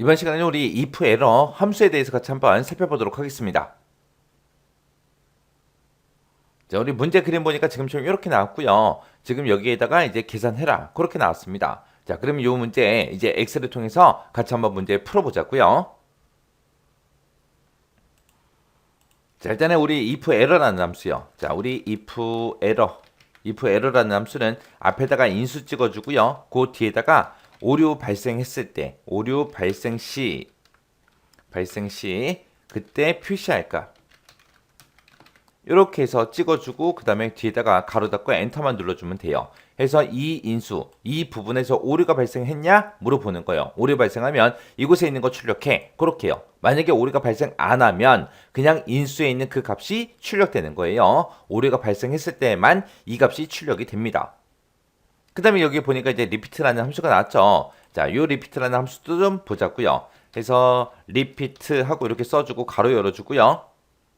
이번 시간에는 우리 if 에러 함수에 대해서 같이 한번 살펴보도록 하겠습니다. 자, 우리 문제 그림 보니까 지금처럼 이렇게 나왔고요. 지금 여기에다가 이제 계산해라. 그렇게 나왔습니다. 자, 그럼 이 문제 이제 엑셀을 통해서 같이 한번 문제 풀어보자고요. 자, 일단은 우리 if error라는 함수요. 자, 우리 if error라는 함수는 앞에다가 인수 찍어주고요. 그 뒤에다가 오류 발생했을 때, 오류 발생 시 그때 표시할 값 이렇게 해서 찍어주고 그 다음에 뒤에다가 가로 닫고 엔터만 눌러주면 돼요. 해서 이 인수, 이 부분에서 오류가 발생했냐 물어보는 거예요. 오류 발생하면 이곳에 있는 거 출력해. 그렇게요. 만약에 오류가 발생 안 하면 그냥 인수에 있는 그 값이 출력되는 거예요. 오류가 발생했을 때만 이 값이 출력이 됩니다. 그 다음에 여기 보니까 이제 repeat라는 함수가 나왔죠. 자, 요 repeat라는 함수도 좀 보자고요. 그래서 repeat 하고 이렇게 써주고 가로 열어주고요.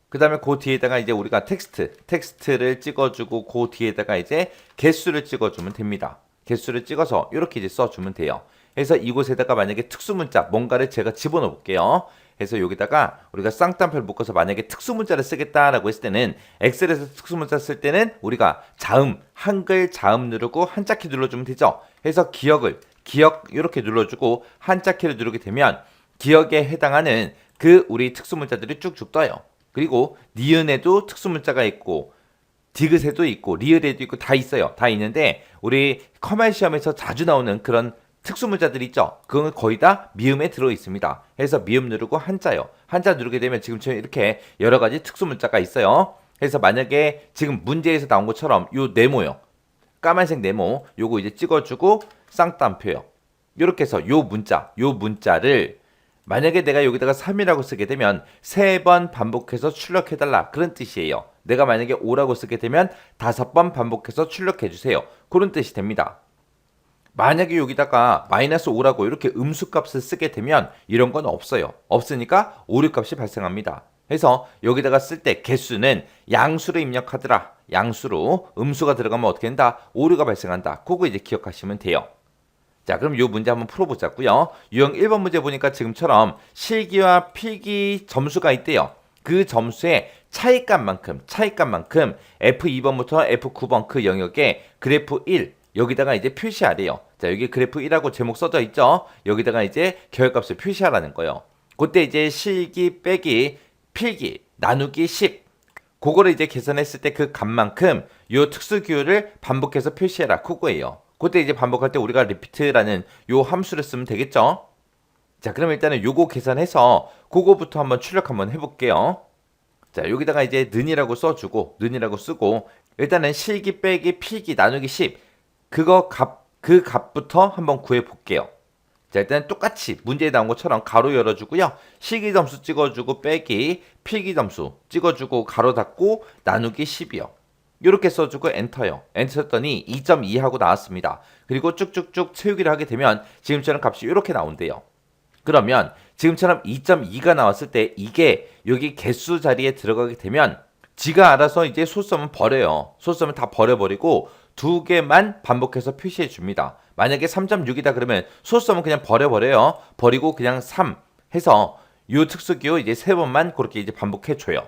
그 다음에 그 뒤에다가 이제 우리가 텍스트를 찍어주고 그 뒤에다가 이제 개수를 찍어주면 됩니다. 개수를 찍어서 이렇게 이제 써주면 돼요. 그래서 이곳에다가 만약에 특수문자 뭔가를 제가 집어넣어 볼게요. 그래서 여기다가 우리가 쌍따옴표를 묶어서 만약에 특수문자를 쓰겠다라고 했을 때는 엑셀에서 특수문자 쓸 때는 우리가 자음, 한글 자음 누르고 한자키 눌러주면 되죠. 그래서 기억 이렇게 눌러주고 한자키를 누르게 되면 기억에 해당하는 그 우리 특수문자들이 쭉쭉 떠요. 그리고 니은에도 특수문자가 있고 디귿에도 있고 리을에도 있고 다 있어요. 다 있는데 우리 커말 시험에서 자주 나오는 그런 특수문자들 있죠. 그건 거의 다 미음에 들어 있습니다. 그래서 미음 누르고 한자요. 한자 누르게 되면 지금처럼 이렇게 여러 가지 특수문자가 있어요. 그래서 만약에 지금 문제에서 나온 것처럼 요 네모요. 까만색 네모 요거 이제 찍어주고 쌍따옴표요. 이렇게 해서 요 문자를 만약에 내가 여기다가 3이라고 쓰게 되면 3번 반복해서 출력해달라 그런 뜻이에요. 내가 만약에 5라고 쓰게 되면 5번 반복해서 출력해주세요. 그런 뜻이 됩니다. 만약에 여기다가 -5라고 이렇게 음수값을 쓰게 되면 이런 건 없어요. 없으니까 오류값이 발생합니다. 그래서 여기다가 쓸 때 개수는 양수로 입력하더라. 양수로 음수가 들어가면 어떻게 된다? 오류가 발생한다. 그거 이제 기억하시면 돼요. 자, 그럼 이 문제 한번 풀어보자고요. 유형 1번 문제 보니까 지금처럼 실기와 필기 점수가 있대요. 그 점수의 차이값만큼 F2번부터 F9번 그 영역에 그래프 1 여기다가 이제 표시하래요. 자, 여기 그래프 1하고 제목 써져 있죠. 여기다가 이제 결값을 표시하라는 거예요. 그때 이제 실기 빼기 필기 나누기 10 그거를 이제 계산했을 때 그 값만큼 요 특수기호를 반복해서 표시해라. 그거예요. 그때 이제 반복할 때 우리가 repeat라는 요 함수를 쓰면 되겠죠. 자, 그럼 일단은 요거 계산해서 그거부터 한번 출력 한번 해볼게요. 자, 여기다가 이제 는이라고 써주고 는이라고 쓰고 일단은 실기 빼기 필기 나누기 10 그 값부터 한번 구해 볼게요. 자, 일단 똑같이 문제에 나온 것처럼 가로 열어주고요. 실기 점수 찍어주고 빼기 필기 점수 찍어주고 가로 닫고 나누기 10이요. 이렇게 써주고 엔터요. 엔터 쳤더니 2.2 하고 나왔습니다. 그리고 쭉쭉쭉 채우기를 하게 되면 지금처럼 값이 이렇게 나온대요. 그러면 지금처럼 2.2가 나왔을 때 이게 여기 개수 자리에 들어가게 되면 지가 알아서 이제 소수점은 버려요. 소수점은 다 버려버리고 두 개만 반복해서 표시해 줍니다. 만약에 3.6이다 그러면 소수점은 그냥 버려버려요. 버리고 그냥 3 해서 요 특수기호 이제 세 번만 그렇게 이제 반복해 줘요.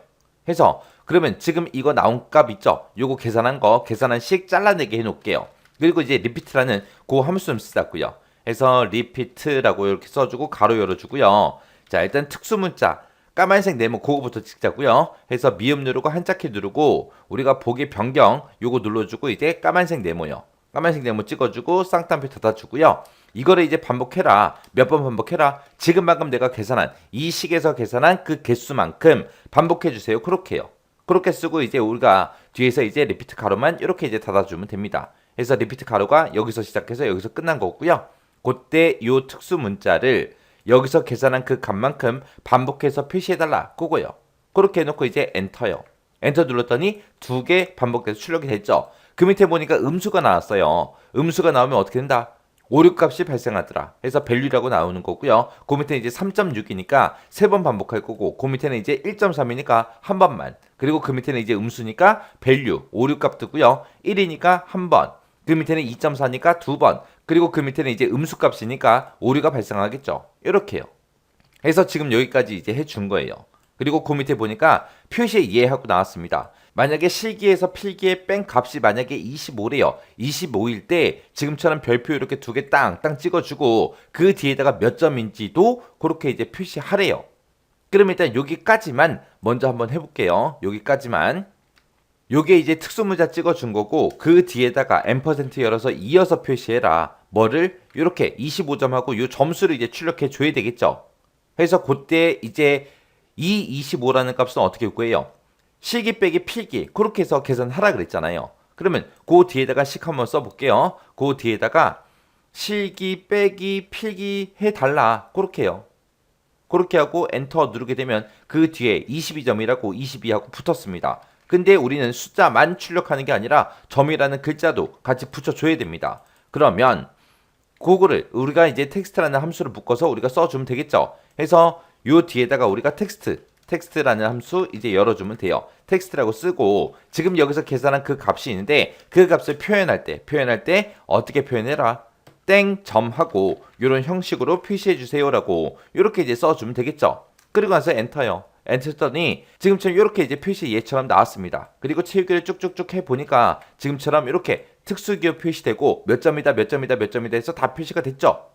해서 그러면 지금 이거 나온 값 있죠? 요거 계산한 식 잘라내게 해놓을게요. 그리고 이제 repeat라는 그 함수 좀 쓰자고요. 해서 repeat라고 이렇게 써주고 가로 열어주고요. 자, 일단 특수문자 까만색 네모 그거부터 찍자고요. 해서 미음 누르고 한자키 누르고 우리가 보기 변경 요거 눌러주고 이제 까만색 네모요. 까만색 네모 찍어주고 쌍따옴표 닫아주고요. 이거를 이제 반복해라. 몇 번 반복해라. 지금 방금 내가 계산한 이 식에서 계산한 그 개수만큼 반복해주세요. 그렇게요. 그렇게 쓰고 이제 우리가 뒤에서 이제 리피트 가로만 이렇게 이제 닫아주면 됩니다. 그래서 리피트 가로가 여기서 시작해서 여기서 끝난 거고요. 그때 요 특수 문자를 여기서 계산한 그 값만큼 반복해서 표시해달라. 그거요. 그렇게 해놓고 이제 엔터요. 엔터 눌렀더니 두 개 반복돼서 출력이 됐죠. 그 밑에 보니까 음수가 나왔어요. 음수가 나오면 어떻게 된다? 오류값이 발생하더라. 해서 value라고 나오는 거고요. 그 밑에는 이제 3.6이니까 세 번 반복할 거고, 그 밑에는 이제 1.3이니까 한 번만. 그리고 그 밑에는 이제 음수니까 value, 오류값 뜨고요. 1이니까 한 번. 그 밑에는 2.4니까 두 번. 그리고 그 밑에는 이제 음수값이니까 오류가 발생하겠죠. 이렇게요. 해서 지금 여기까지 이제 해준 거예요. 그리고 그 밑에 보니까 표시에 이해하고 나왔습니다. 만약에 실기에서 필기의 뺀 값이 만약에 25래요. 25일 때 지금처럼 별표 이렇게 두 개 땅땅 찍어주고 그 뒤에다가 몇 점인지도 그렇게 이제 표시하래요. 그럼 일단 여기까지만 먼저 한번 해볼게요. 여기까지만. 요게 이제 특수문자 찍어준 거고 그 뒤에다가 M% 열어서 이어서 표시해라. 뭐를? 이렇게 25점하고 요 점수를 이제 출력해 줘야 되겠죠. 그래서 그때 이제 이 25라는 값은 어떻게 구해요? 실기 빼기 필기 그렇게 해서 계산하라 그랬잖아요. 그러면 그 뒤에다가 식 한번 써볼게요. 그 뒤에다가 실기 빼기 필기 해달라 그렇게 해요. 그렇게 하고 엔터 누르게 되면 그 뒤에 22점이라고 22하고 붙었습니다. 근데 우리는 숫자만 출력하는 게 아니라 점이라는 글자도 같이 붙여줘야 됩니다. 그러면 그거를 우리가 이제 텍스트라는 함수를 묶어서 우리가 써주면 되겠죠. 해서 요 뒤에다가 우리가 텍스트라는 함수 이제 열어주면 돼요. 텍스트라고 쓰고 지금 여기서 계산한 그 값이 있는데 그 값을 표현할 때 어떻게 표현해라? 땡 점하고 이런 형식으로 표시해 주세요라고 이렇게 이제 써주면 되겠죠. 그리고 나서 엔터요. 엔터 했더니 지금처럼 이렇게 이제 표시 얘처럼 나왔습니다. 그리고 채우기를 쭉쭉쭉 해보니까 지금처럼 이렇게 특수기호 표시되고 몇 점이다 몇 점이다 몇 점이다 해서 다 표시가 됐죠.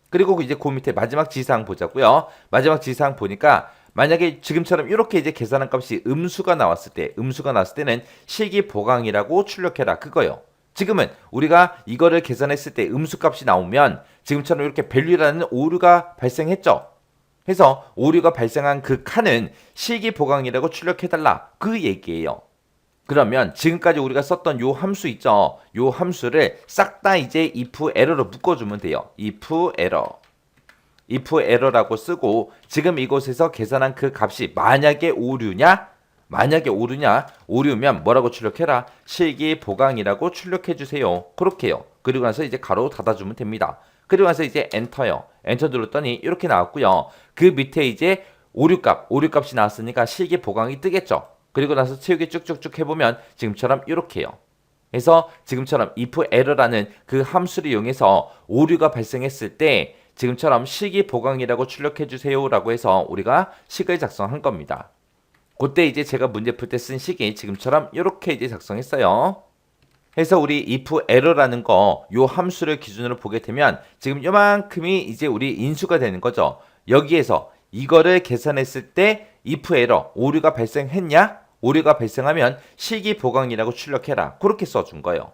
그리고 이제 그 밑에 마지막 지시사항 보자고요. 마지막 지시사항 보니까 만약에 지금처럼 이렇게 이제 계산한 값이 음수가 나왔을 때는 실기 보강이라고 출력해라 그거요. 지금은 우리가 이거를 계산했을 때 음수값이 나오면 지금처럼 이렇게 value라는 오류가 발생했죠. 해서 오류가 발생한 그 칸은 실기 보강이라고 출력해달라 그 얘기예요. 그러면 지금까지 우리가 썼던 요 함수 있죠. 요 함수를 싹 다 이제 if error로 묶어주면 돼요. if error라고 쓰고 지금 이곳에서 계산한 그 값이 만약에 오류냐? 오류면 뭐라고 출력해라? 실기 보강이라고 출력해주세요. 그렇게요. 그리고 나서 이제 가로 닫아주면 됩니다. 그리고 나서 이제 엔터요. 엔터 눌렀더니 이렇게 나왔고요. 그 밑에 이제 오류값이 나왔으니까 실기 보강이 뜨겠죠. 그리고 나서 채우기 쭉쭉쭉 해보면 지금처럼 이렇게요. 그래서 지금처럼 if error라는 그 함수를 이용해서 오류가 발생했을 때 지금처럼 실기 보강이라고 출력해주세요 라고 해서 우리가 식을 작성한 겁니다. 그때 이제 제가 문제 풀 때 쓴 식이 지금처럼 이렇게 이제 작성했어요. 해서 우리 if error라는 거 요 함수를 기준으로 보게 되면 지금 요만큼이 이제 우리 인수가 되는 거죠. 여기에서 이거를 계산했을 때 if error 오류가 발생했냐? 오류가 발생하면 실기 보강이라고 출력해라. 그렇게 써준 거예요.